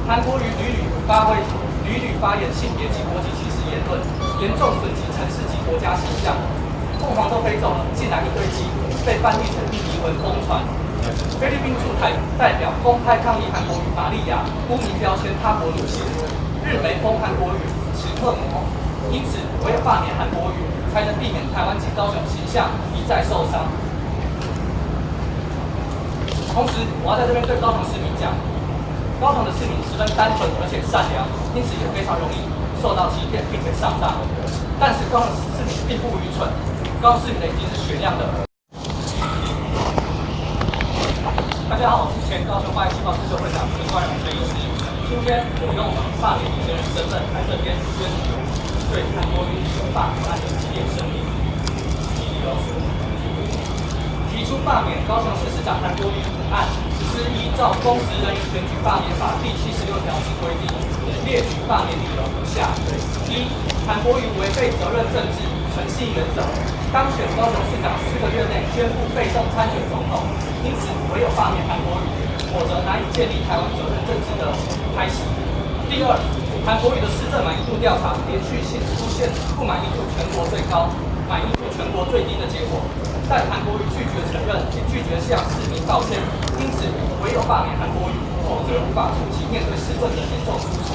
韩国瑜屡屡发言性别及国籍歧视言论，严重损及城市及国家形象。凤凰都飞走了，竟然一堆鸡被翻译成印尼文疯传。菲律宾驻台代表公开抗议韩国瑜玛利亚污名标签他国女性，日媒封韩国瑜耻恶魔，因此唯有罢免韩国瑜，才能避免台湾及高雄形象一再受伤。同时，我要在这边对高雄市民讲，高雄的市民十分单纯而且善良，因此也非常容易受到欺骗并且上当。但是高雄市民并不愚蠢，高雄市民的已经是雪亮的。大家好，我是前高雄817报自救会长陈冠荣陈医师。今天我用罢免主持人身份来这边宣读对韩国瑜罢免案的激烈声明。提出罢免高雄市市长韩国瑜案，是依照《公职人员选举罢免法》第76条之规定，列举罢免理由如下：一、韩国瑜违背责任政治诚信原则，当选高雄市长4个月内宣布被动参选总统，因此唯有罢免韩国瑜，否则难以建立台湾责任政治的开始。第二，韩国瑜的施政满意度调查连续性出现不满意度全国最高、满意度全国最低的结果。但韩国瑜拒绝承认，也拒绝向市民道歉，因此唯有罢免韩国瑜，否则无法促其面对施政的严重疏失。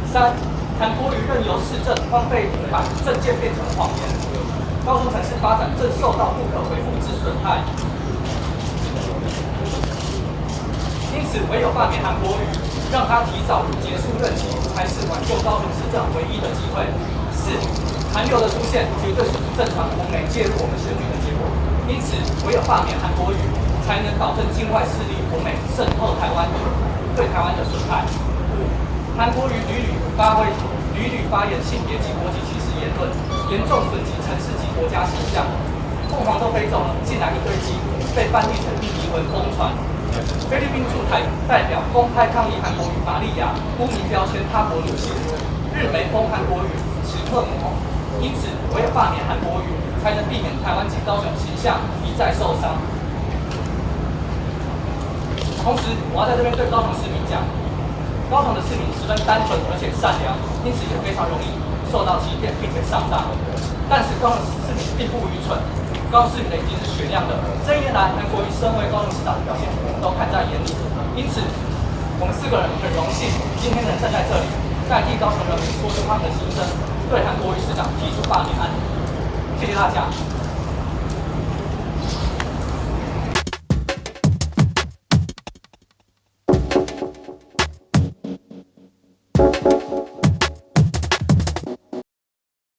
三、韩国瑜任由市政荒废停摆，政见变成谎言，高雄城市发展正受到不可回复之损害。因此唯有罢免韩国瑜，让他提早结束任期，才是挽救高雄市政唯一的机会。四、韩流的出现绝对是不正常国美介入我们选举的结果。因此，唯有罢免韩国瑜，才能导正境外势力国美渗透台湾对台湾的损害。五、韩国瑜屡屡发言性别及国籍歧视言论，严重损及城市及国家形象。凤凰都飞走了，竟然一堆鸡被翻译成印尼文疯传。菲律宾驻台代表公开抗议韩国瑜玛利亚污名标签他国女性，日媒封韩国瑜耻恶魔，因此唯有罢免韩国瑜，才能避免台湾及高雄形象一再受伤。同时，我要在这边对高雄市民讲，高雄的市民十分单纯而且善良，因此也非常容易受到欺骗并且上当。但是高雄市民并不愚蠢，高雄市民的已经是雪亮的。这一年来，韩国瑜身为高雄市长的表现，我们都看在眼里。因此，我们4个人很荣幸今天能站在这里，代替高雄人民说出他们的心声，对韩国瑜市长提出罢免案。谢谢大家。